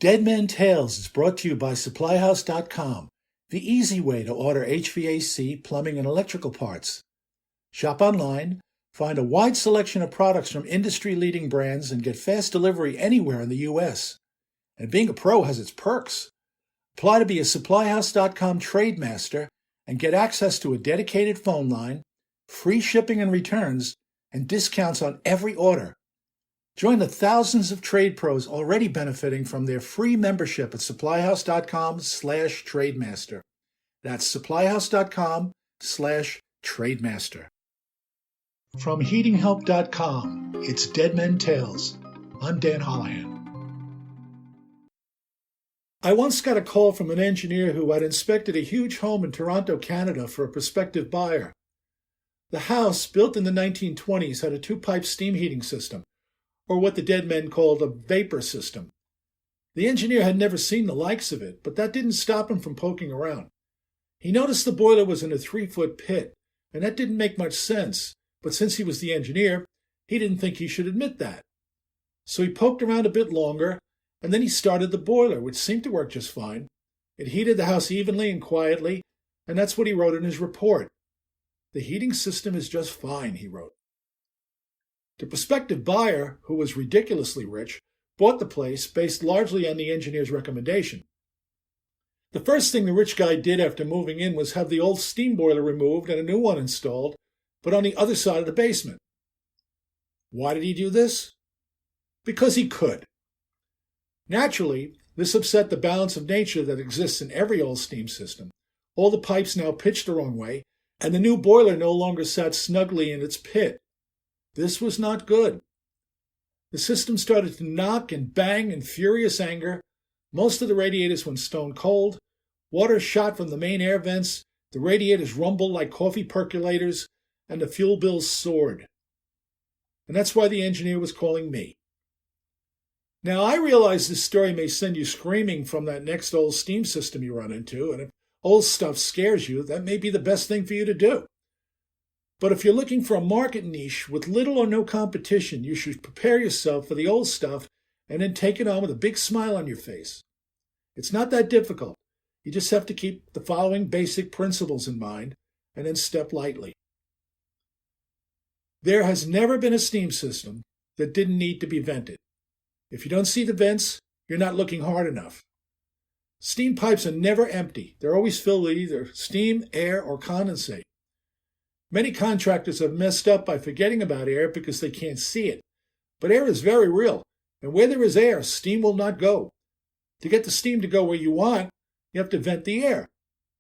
Dead Men Tales is brought to you by SupplyHouse.com, the easy way to order HVAC, plumbing, and electrical parts. Shop online, find a wide selection of products from industry-leading brands, and get fast delivery anywhere in the U.S. And being a pro has its perks. Apply to be a SupplyHouse.com Trade Master and get access to a dedicated phone line, free shipping and returns, and discounts on every order. Join the thousands of trade pros already benefiting from their free membership at supplyhouse.com/trademaster. That's supplyhouse.com/trademaster. From heatinghelp.com, it's Dead Men Tales. I'm Dan Holohan. I once got a call from an engineer who had inspected a huge home in Toronto, Canada for a prospective buyer. The house, built in the 1920s, had a two-pipe steam heating system, or what the dead men called a vapor system. The engineer had never seen the likes of it, but that didn't stop him from poking around. He noticed the boiler was in a 3-foot pit, and that didn't make much sense, but since he was the engineer, he didn't think he should admit that. So he poked around a bit longer, and then he started the boiler, which seemed to work just fine. It heated the house evenly and quietly, and that's what he wrote in his report. "The heating system is just fine," he wrote. The prospective buyer, who was ridiculously rich, bought the place based largely on the engineer's recommendation. The first thing the rich guy did after moving in was have the old steam boiler removed and a new one installed, but on the other side of the basement. Why did he do this? Because he could. Naturally, this upset the balance of nature that exists in every old steam system. All the pipes now pitched the wrong way, and the new boiler no longer sat snugly in its pit. This was not good. The system started to knock and bang in furious anger. Most of the radiators went stone cold. Water shot from the main air vents. The radiators rumbled like coffee percolators, and the fuel bills soared. And that's why the engineer was calling me. Now, I realize this story may send you screaming from that next old steam system you run into, and if old stuff scares you, that may be the best thing for you to do. But if you're looking for a market niche with little or no competition, you should prepare yourself for the old stuff and then take it on with a big smile on your face. It's not that difficult. You just have to keep the following basic principles in mind and then step lightly. There has never been a steam system that didn't need to be vented. If you don't see the vents, you're not looking hard enough. Steam pipes are never empty. They're always filled with either steam, air, or condensate. Many contractors have messed up by forgetting about air because they can't see it. But air is very real, and where there is air, steam will not go. To get the steam to go where you want, you have to vent the air.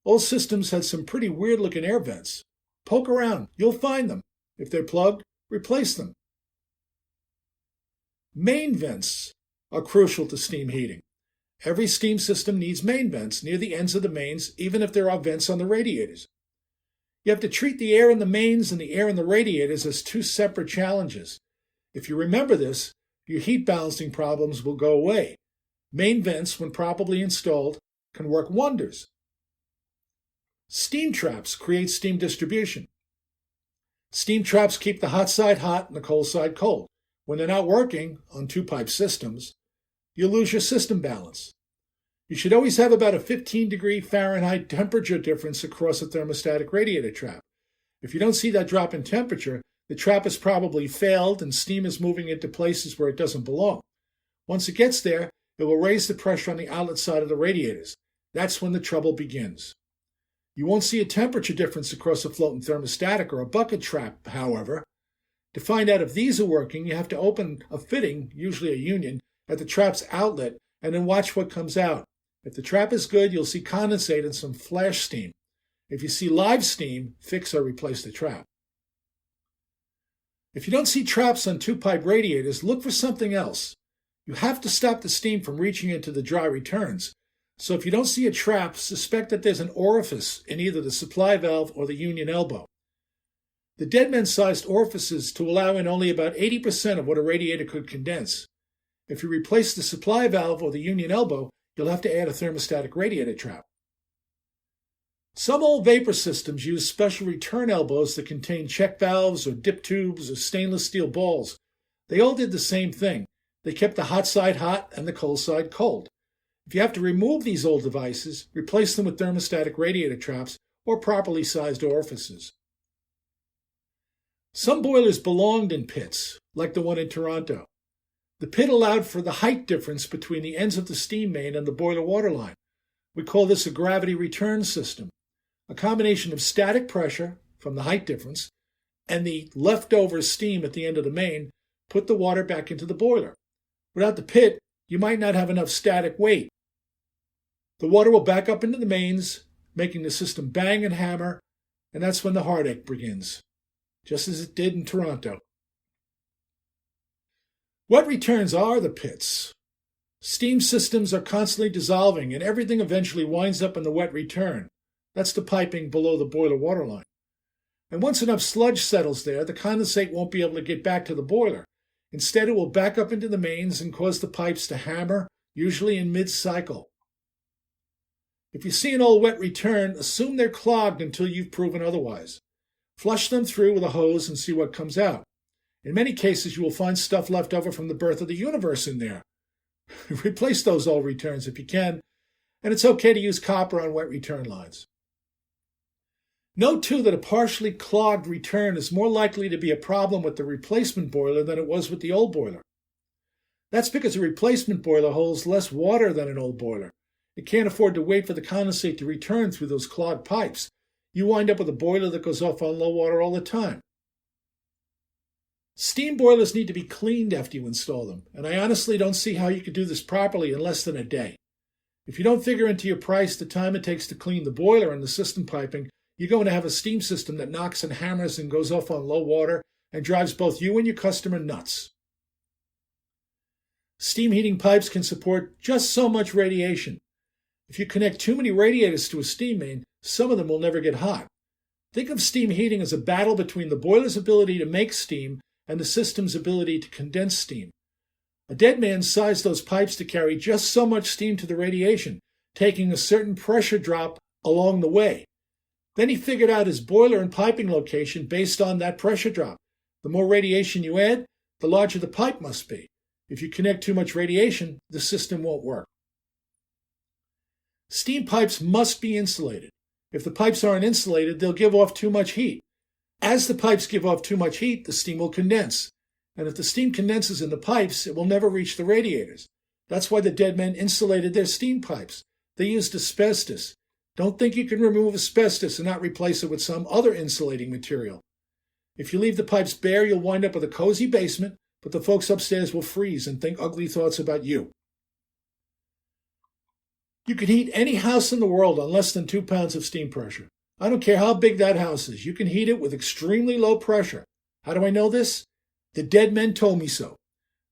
Old systems had some pretty weird-looking air vents. Poke around, you'll find them. If they're plugged, replace them. Main vents are crucial to steam heating. Every steam system needs main vents near the ends of the mains, even if there are vents on the radiators. You have to treat the air in the mains and the air in the radiators as two separate challenges. If you remember this, your heat balancing problems will go away. Main vents, when properly installed, can work wonders. Steam traps create steam distribution. Steam traps keep the hot side hot and the cold side cold. When they're not working on two-pipe systems, you lose your system balance. You should always have about a 15-degree Fahrenheit temperature difference across a thermostatic radiator trap. If you don't see that drop in temperature, the trap has probably failed and steam is moving into places where it doesn't belong. Once it gets there, it will raise the pressure on the outlet side of the radiators. That's when the trouble begins. You won't see a temperature difference across a floating thermostatic or a bucket trap, however. To find out if these are working, you have to open a fitting, usually a union, at the trap's outlet and then watch what comes out. If the trap is good, you'll see condensate and some flash steam. If you see live steam, fix or replace the trap. If you don't see traps on two-pipe radiators, look for something else. You have to stop the steam from reaching into the dry returns. So if you don't see a trap, suspect that there's an orifice in either the supply valve or the union elbow. The Deadman-sized orifices to allow in only about 80% of what a radiator could condense. If you replace the supply valve or the union elbow, you'll have to add a thermostatic radiator trap. Some old vapor systems use special return elbows that contain check valves or dip tubes or stainless steel balls. They all did the same thing. They kept the hot side hot and the cold side cold. If you have to remove these old devices, replace them with thermostatic radiator traps or properly sized orifices. Some boilers belonged in pits, like the one in Toronto. The pit allowed for the height difference between the ends of the steam main and the boiler water line. We call this a gravity return system, a combination of static pressure from the height difference and the leftover steam at the end of the main put the water back into the boiler. Without the pit, you might not have enough static weight. The water will back up into the mains, making the system bang and hammer, and that's when the heartache begins, just as it did in Toronto. Wet returns are the pits. Steam systems are constantly dissolving, and everything eventually winds up in the wet return. That's the piping below the boiler water line. And once enough sludge settles there, the condensate won't be able to get back to the boiler. Instead, it will back up into the mains and cause the pipes to hammer, usually in mid-cycle. If you see an old wet return, assume they're clogged until you've proven otherwise. Flush them through with a hose and see what comes out. In many cases, you will find stuff left over from the birth of the universe in there. Replace those old returns if you can, and it's okay to use copper on wet return lines. Note, too, that a partially clogged return is more likely to be a problem with the replacement boiler than it was with the old boiler. That's because a replacement boiler holds less water than an old boiler. It can't afford to wait for the condensate to return through those clogged pipes. You wind up with a boiler that goes off on low water all the time. Steam boilers need to be cleaned after you install them, and I honestly don't see how you could do this properly in less than a day. If you don't figure into your price the time it takes to clean the boiler and the system piping, you're going to have a steam system that knocks and hammers and goes off on low water and drives both you and your customer nuts. Steam heating pipes can support just so much radiation. If you connect too many radiators to a steam main, some of them will never get hot. Think of steam heating as a battle between the boiler's ability to make steam and the system's ability to condense steam. A dead man sized those pipes to carry just so much steam to the radiation, taking a certain pressure drop along the way. Then he figured out his boiler and piping location based on that pressure drop. The more radiation you add, the larger the pipe must be. If you connect too much radiation, the system won't work. Steam pipes must be insulated. If the pipes aren't insulated, they'll give off too much heat. As the pipes give off too much heat, the steam will condense. And if the steam condenses in the pipes, it will never reach the radiators. That's why the dead men insulated their steam pipes. They used asbestos. Don't think you can remove asbestos and not replace it with some other insulating material. If you leave the pipes bare, you'll wind up with a cozy basement, but the folks upstairs will freeze and think ugly thoughts about you. You can heat any house in the world on less than 2 pounds of steam pressure. I don't care how big that house is. You can heat it with extremely low pressure. How do I know this? The dead men told me so.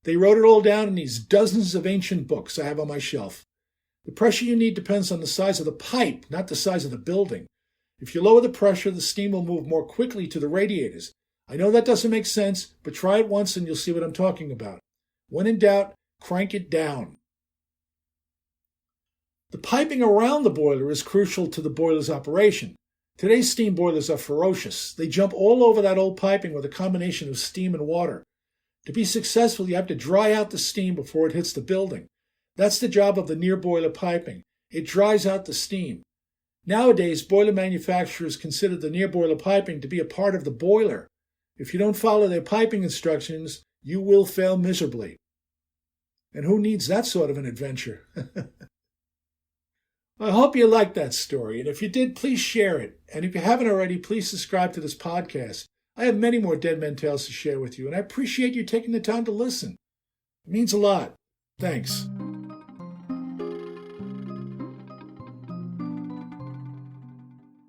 They wrote it all down in these dozens of ancient books I have on my shelf. The pressure you need depends on the size of the pipe, not the size of the building. If you lower the pressure, the steam will move more quickly to the radiators. I know that doesn't make sense, but try it once and you'll see what I'm talking about. When in doubt, crank it down. The piping around the boiler is crucial to the boiler's operation. Today's steam boilers are ferocious. They jump all over that old piping with a combination of steam and water. To be successful, you have to dry out the steam before it hits the building. That's the job of the near boiler piping. It dries out the steam. Nowadays, boiler manufacturers consider the near boiler piping to be a part of the boiler. If you don't follow their piping instructions, you will fail miserably. And who needs that sort of an adventure? I hope you liked that story, and if you did, please share it. And if you haven't already, please subscribe to this podcast. I have many more Dead Men Tales to share with you, and I appreciate you taking the time to listen. It means a lot. Thanks.